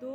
2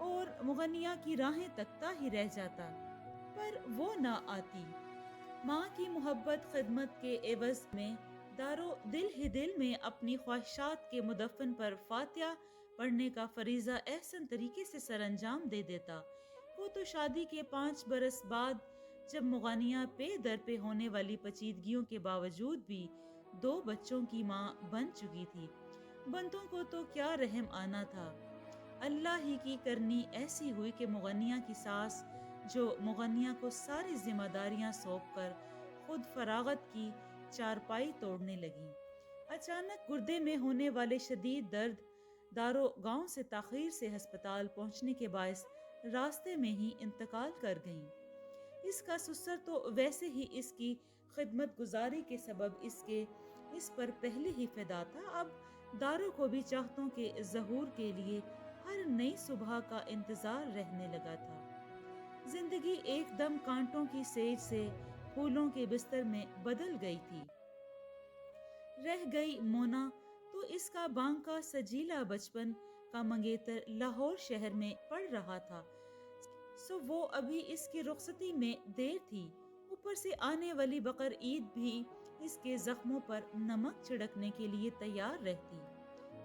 اور مغنیہ کی راہیں تکتا ہی رہ جاتا، پر وہ نہ آتی۔ ماں کی محبت خدمت کے عوض میں دارو دل ہی دل میں اپنی خواہشات کے مدفن پر فاتحہ پڑھنے کا فریضہ احسن طریقے سے سر انجام دے دیتا۔ وہ تو شادی کے 5 برس بعد، جب مغانیہ پہ در پہ ہونے والی پیچیدگیوں کے باوجود بھی 2 بچوں کی ماں بن چکی تھی۔ بندوں کو تو کیا رحم آنا تھا، اللہ ہی کی کرنی ایسی ہوئی کہ مغنیہ کی ساس، جو مغنیہ کو ساری ذمہ داریاں سونپ کر خود فراغت کی چارپائی توڑنے لگی، اچانک گردے میں ہونے والے شدید درد دارو گاؤں سے تاخیر سے ہسپتال پہنچنے کے باعث راستے میں ہی انتقال کر گئیں۔ اس کا سسر تو ویسے ہی اس کی خدمت گزاری کے سبب اس پر پہلے ہی فدا تھا، اب دارو کو بھی چاہتوں کے ظہور کے لیے ہر نئی صبح کا انتظار رہنے لگا تھا۔ زندگی ایک دم کانٹوں کی سیج سے پھولوں کے بستر میں بدل گئی تھی۔ رہ گئی مونا تو اس کا بانکا سجیلا بچپن کا منگیتر لاہور شہر میں پڑھ رہا تھا، سو وہ ابھی اس کی رخصتی میں دیر تھی، اوپر سے آنے والی بقر عید بھی اس کے زخموں پر نمک چھڑکنے کے لیے تیار رہتی۔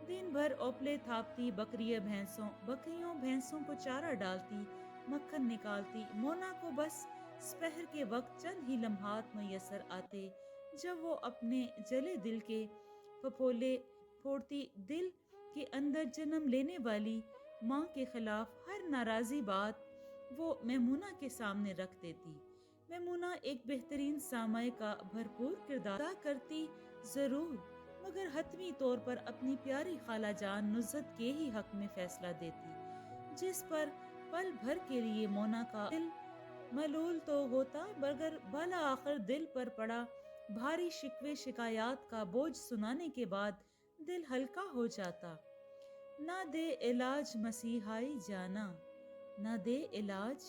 دن بھر اوپلے تھاپتی، بکریوں بھینسوں کو چارہ ڈالتی، مکھن نکالتی۔ مونا کو بس سپہر کے وقت چند ہی لمحات میسر آتے جب وہ اپنے جلے دل کے پھپھولے پھوڑتی، دل کے اندر جنم لینے والی ماں کے خلاف ہر ناراضی بات وہ میمونہ کے سامنے رکھ دیتی۔ میمونہ ایک بہترین سامع کا بھرپور کردار ادا کرتی ضرور، مگر حتمی طور پر اپنی پیاری خالہ جان نزہت کے ہی حق میں فیصلہ دیتی، جس پر پل بھر کے لیے مونا کا دل ملول تو ہوتا، مگر بالآخر دل پر پڑا بھاری شکوے شکایات کا بوجھ سنانے کے بعد دل ہلکا ہو جاتا۔ نہ دے علاج مسیحائی جانا، نہ دے علاج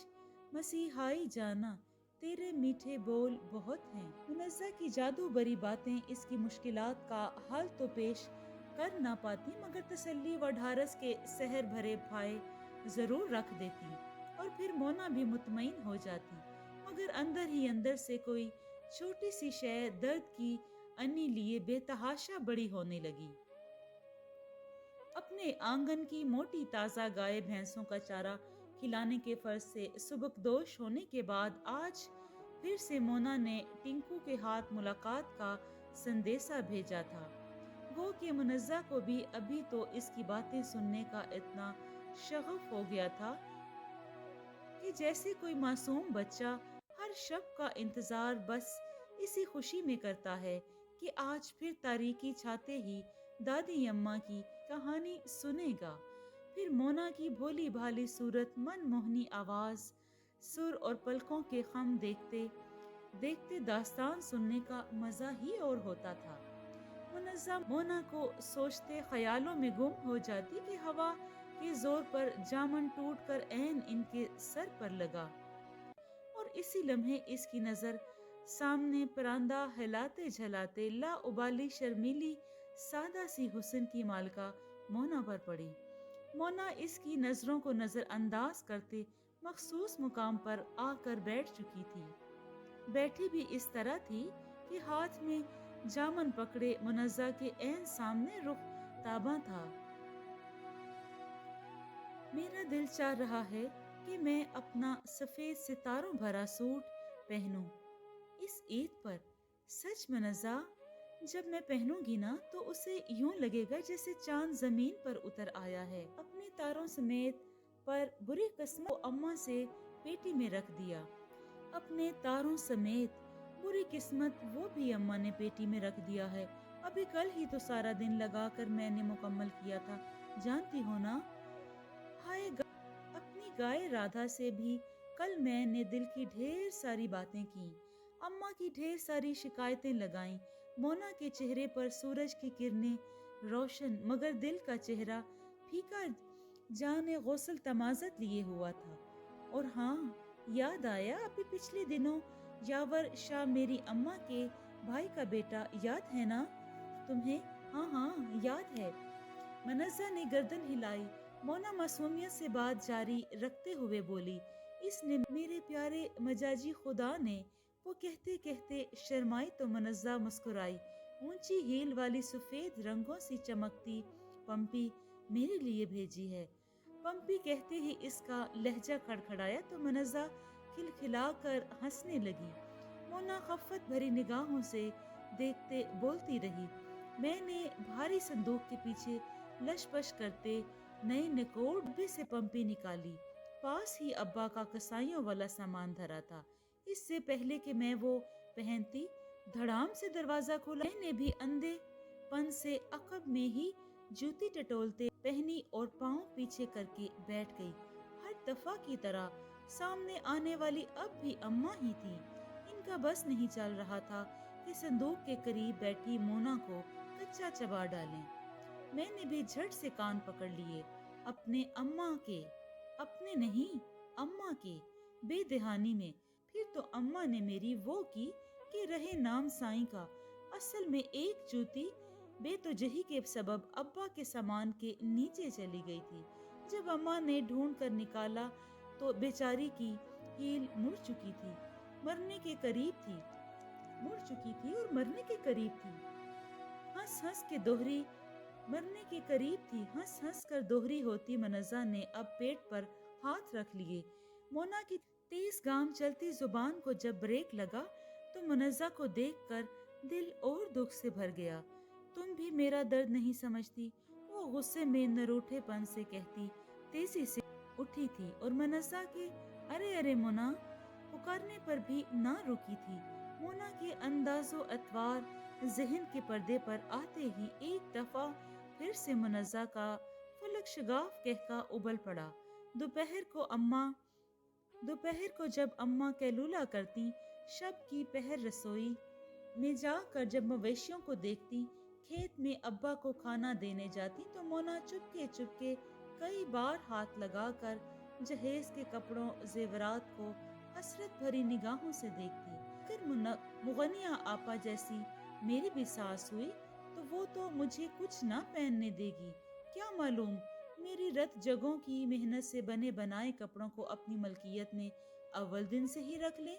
مسیحائی جانا، تیرے میٹھے بول بہت ہیں۔ منزہ کی جادو بری باتیں اس کی مشکلات کا حل تو پیش کر نہ پاتی، مگر تسلی و ڈھارس کے سحر بھرے پھائے ضرور رکھ دیتی، اور پھر مونا بھی مطمئن ہو جاتی، مگر اندر ہی اندر سے کوئی چھوٹی سی شے درد کی انی لیے بے تحاشا بڑی ہونے لگی۔ اپنے آنگن کی موٹی تازہ گائے بھینسوں کا چارہ کھلانے کے فرض سے سبکدوش ہونے کے بعد آج پھر سے مونا نے ٹنکو کے ہاتھ ملاقات کا سندیسہ بھیجا تھا۔ گو کہ منزہ کو بھی ابھی تو اس کی باتیں سننے کا اتنا شغف ہو گیا تھا کہ جیسے کوئی معصوم بچہ ہر شب کا انتظار بس اسی خوشی میں کرتا ہے کہ آج پھر تاریکی چھاتے ہی دادی اماں کی کہانی سنے گا۔ پھر مونا کی بھولی بھالی صورت، من موہنی آواز، سر اور پلکوں کے خم دیکھتے دیکھتے داستان سننے کا مزہ ہی اور ہوتا تھا۔ منزہ مونا کو سوچتے خیالوں میں گم ہو جاتی کہ ہوا کے زور پر جامن ٹوٹ کر عین ان کے سر پر لگا، اور اسی لمحے اس کی نظر سامنے پراندہ ہلاتے جھلاتے لا ابالی شرمیلی سادہ سی حسن کی مالکہ مونا پر پڑی۔ مونا اس کی نظروں کو نظر انداز کرتے مخصوص مقام پر آ کر بیٹھ چکی تھی، بیٹھی بھی اس طرح تھی کہ ہاتھ میں جامن پکڑے منزہ کے عین سامنے رخ تاباں تھا۔ میرا دل چاہ رہا ہے کہ میں اپنا سفید ستاروں بھرا سوٹ پہنوں اس عید پر، سچ منزہ، جب میں پہنوں گی نا تو اسے یوں لگے گا جیسے چاند زمین پر اتر آیا ہے۔ اپنے تاروں سمیت پر بری قسمت کو اماں سے پیٹی میں رکھ دیا، اپنے تاروں سمیت بری قسمت وہ بھی اماں نے پیٹی میں رکھ دیا ہے۔ ابھی کل ہی تو سارا دن لگا کر میں نے مکمل کیا تھا، جانتی ہو نا۔ ہائے اپنی گائے رادھا سے بھی کل میں نے دل کی ڈھیر ساری باتیں کی، اماں کی ڈھیر ساری شکایتیں لگائیں۔ مونا کے چہرے پر سورج کی کرنیں روشن، مگر دل کا چہرہ پھیکا جانے غسل تمازت لیے ہوا تھا۔ اور ہاں، یاد آیا، ابھی پچھلے دنوں یاور شاہ میری اماں کے بھائی کا بیٹا، یاد ہے نا تمہیں؟ ہاں ہاں یاد ہے۔ منزہ نے گردن ہلائی، مونا معصومیت سے بات جاری رکھتے ہوئے بولی، اس نے میرے پیارے مجاجی خدا نے، وہ کہتے کہتے شرمائی تو منزہ مسکرائی، اونچی ہیل والی سفید رنگوں سی چمکتی پمپی میرے لیے بھیجی ہے۔ پمپی کہتے ہی اس کا لہجہ کھڑکھڑایا تو منزہ کھلکھلا کر ہنسنے لگی۔ مونا خفت بھری نگاہوں سے دیکھتے بولتی رہی، میں نے بھاری صندوق کے پیچھے لش پش کرتے نئے نکوڑ ڈبے سے پمپی نکالی۔ پاس ہی ابا کا کسائیوں والا سامان دھرا تھا۔ اس سے پہلے کہ میں وہ پہنتی، دھڑام سے دروازہ کھولا۔ میں نے بھی اندھے پن سے عقب میں ہی جوتی ٹٹولتے پہنی اور پاؤں پیچھے کر کے بیٹھ گئی۔ ہر دفعہ کی طرح سامنے آنے والی اب بھی اماں ہی تھی۔ ان کا بس نہیں چل رہا تھا کہ صندوق کے قریب بیٹھی مونا کو کچا چبا ڈالیں۔ میں نے بھی جھٹ سے کان پکڑ لیے اپنے اماں کے، اپنے نہیں اماں کے بے دہانی میں۔ پھر تو اماں نے میری وہ کی کہ رہے نام سائیں کا۔ اصل میں ایک جوتی بے توجہی کے سبب ابا کے سامان کے نیچے چلی گئی تھی۔ جب اماں نے ڈھونڈ کر نکالا تو بیچاری کی ہیل مڑ چکی تھی، مرنے کے قریب تھی، مڑ چکی تھی اور مرنے کے قریب تھی۔ ہنس ہنس کے دوہری مرنے کے قریب تھی، ہنس ہنس کر دوہری ہوتی منزہ نے اب پیٹ پر ہاتھ رکھ لیے۔ مونا کی تیز گام چلتی زبان کو جب بریک لگا تو منزہ کو دیکھ کر دل اور دکھ سے بھر گیا۔ تم بھی میرا درد نہیں سمجھتی، وہ غصے میں نروٹھے پن سے کہتی تیزی سے اٹھی تھی اور منزہ کے ارے ارے مونا پکارنے پر بھی نہ رکی تھی۔ مونا کے انداز و اطوار ذہن کے پردے پر آتے ہی ایک دفعہ پھر سے منزہ کا فلک شگاف کہکا ابل پڑا۔ دوپہر کو جب اماں کیلولا کرتی، شب کی پہر رسوئی میں جا کر جب مویشیوں کو دیکھتی، کھیت میں ابا کو کھانا دینے جاتی تو مونا چپکے چپکے کئی بار ہاتھ لگا کر جہیز کے کپڑوں زیورات کو حسرت بھری نگاہوں سے دیکھتی۔ اگر مغنیہ آپا جیسی میری بھی ساس ہوئی تو وہ تو مجھے کچھ نہ پہننے دے گی، کیا معلوم میری رت جگوں کی محنت سے بنے بنائے کپڑوں کو اپنی ملکیت میں اول دن سے ہی رکھ لے۔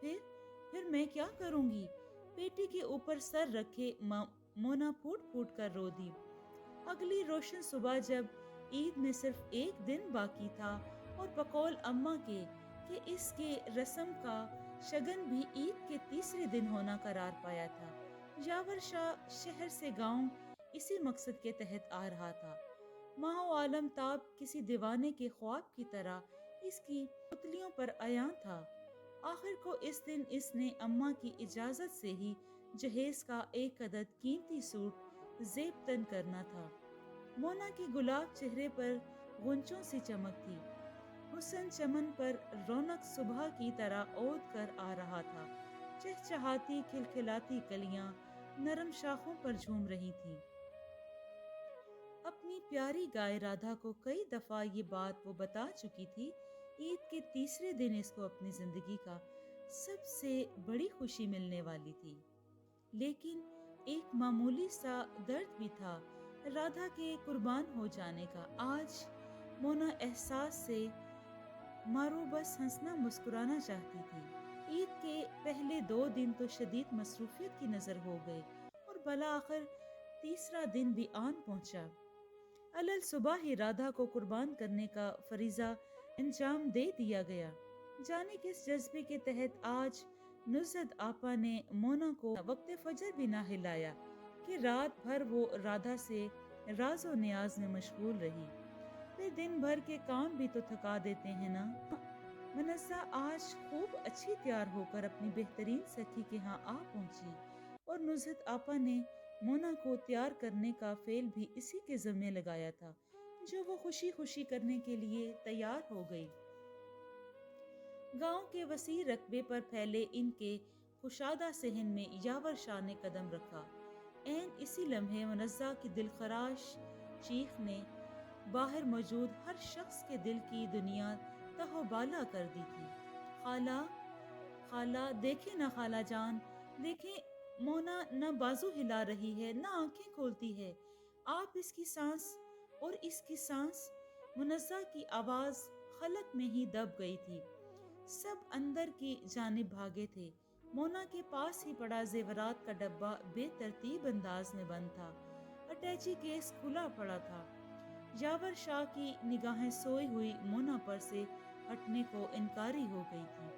پھر میں کیا کروں گی؟ پیٹی کے اوپر سر رکھے مونا پھوٹ پھوٹ کر رو دی۔ اگلی روشن صبح جب عید میں صرف ایک دن باقی تھا اور بقول اماں کے کہ اس کے رسم کا شگن بھی عید کے تیسرے دن ہونا قرار پایا تھا، یاور شاہ شہر سے گاؤں اسی مقصد کے تحت آ رہا تھا۔ ماہ و عالم تاب کسی دیوانے کے خواب کی طرح اس کی پتلیوں پر عیاں تھا۔ آخر کو اس دن اس نے اماں کی اجازت سے ہی جہیز کا ایک عدد قیمتی سوٹ زیب تن کرنا تھا۔ مونا کی گلاب چہرے پر غنچوں سی چمک تھی، حسن چمن پر رونق صبح کی طرح اود کر آ رہا تھا۔ چہچہاتی کھلکھلاتی کلیاں نرم شاخوں پر جھوم رہی تھیں۔ اپنی پیاری گائے رادھا کو کئی دفعہ یہ بات وہ بتا چکی تھی، عید کے تیسرے دن اس کو اپنی زندگی کا سب سے بڑی خوشی ملنے والی تھی۔ لیکن ایک معمولی سا درد بھی تھا رادھا کے قربان ہو جانے کا۔ آج مونا احساس سے مارو بس ہنسنا مسکرانا چاہتی تھی۔ عید کے پہلے 2 دن تو شدید مصروفیت کی نظر ہو گئے اور بالآخر تیسرا دن بھی آن پہنچا۔ علل صبح ہی رادھا کو قربان کرنے کا فریضہ انجام دے دیا گیا۔ جانے کس جذبے کے تحت آج نزہت آپا نے مونا کو وقت فجر بھی نہ ہلایا کہ رات بھر وہ رادھا سے راز و نیاز میں مشغول رہی۔ پھر دن بھر کے کام بھی تو تھکا دیتے ہیں نا۔ منزہ آج خوب اچھی تیار ہو کر اپنی بہترین سکھی کے ہاں آ پہنچی اور نزہت آپا نے مونا کو تیار کرنے کا فعل بھی اسی کے ذمے لگایا تھا، جو وہ خوشی خوشی کرنے کے لیے تیار ہو گئی۔ گاؤں کے وسیع رقبے پر پھیلے ان کے کشادہ صحن میں یاور شاہ نے قدم رکھا۔ عین اسی لمحے منزہ کی دلخراش چیخ نے باہر موجود ہر شخص کے دل کی دنیا تہو بالا کر دی تھی۔ خالہ، خالہ دیکھیں نہ خالہ جان، دیکھیں مونا نہ بازو ہلا رہی ہے نہ آنکھیں کھولتی ہے۔ آپ اس کی سانس اور اس کی سانس، منزہ کی آواز خلق میں ہی دب گئی تھی۔ سب اندر کی جانب بھاگے تھے۔ مونا کے پاس ہی پڑا زیورات کا ڈبہ بے ترتیب انداز میں بند تھا۔ اٹیچی کیس کھلا پڑا تھا۔ یاور شاہ کی نگاہیں سوئی ہوئی مونا پر سے ہٹنے کو انکاری ہو گئی تھی۔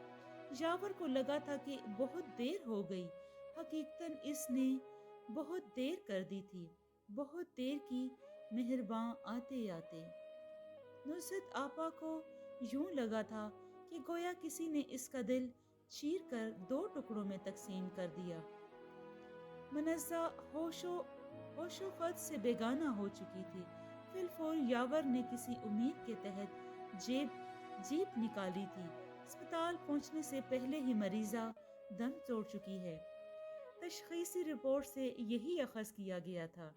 یاور کو لگا تھا کہ بہت دیر ہو گئی۔ حقیقتاً اس نے بہت دیر کر دی تھی، بہت دیر کی، مہرباں آتے آتے۔ نصرت آپا کو یوں لگا تھا کہ گویا کسی نے اس کا دل چیر کر 2 ٹکڑوں میں تقسیم کر دیا۔ منزہ ہوش و خرد سے بیگانہ ہو چکی تھی۔ فی الفور یاور نے کسی امید کے تحت جیپ نکالی تھی۔ اسپتال پہنچنے سے پہلے ہی مریضہ دم توڑ چکی ہے۔ تشخیصی رپورٹ سے یہی اخذ کیا گیا تھا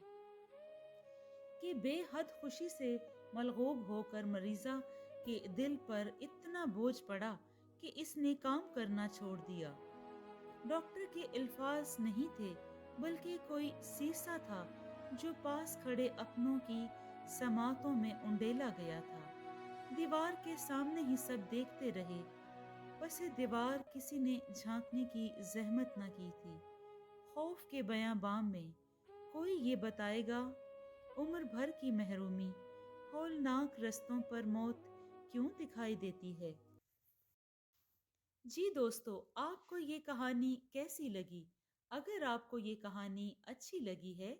کہ بے حد خوشی سے ملغوب ہو کر مریضہ کے دل پر اتنا بوجھ پڑا کہ اس نے کام کرنا چھوڑ دیا۔ ڈاکٹر کے الفاظ نہیں تھے، بلکہ کوئی سیسہ تھا جو پاس کھڑے اپنوں کی سماعتوں میں انڈیلا گیا تھا۔ دیوار کے سامنے ہی سب دیکھتے رہے۔ پس دیوار کسی نے جھانکنے کی زحمت نہ کی تھی۔ خوف کے بیاں بام میں کوئی یہ بتائے گا، عمر بھر کی محرومی، ہولناک رستوں پر موت کیوں دکھائی دیتی ہے؟ جی دوستو، آپ کو یہ کہانی کیسی لگی؟ اگر آپ کو یہ کہانی اچھی لگی ہے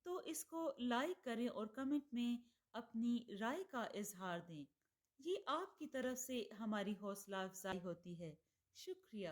تو اس کو لائک کریں اور کمنٹ میں اپنی رائے کا اظہار دیں۔ یہ آپ کی طرف سے ہماری حوصلہ افزائی ہوتی ہے۔ شکریہ۔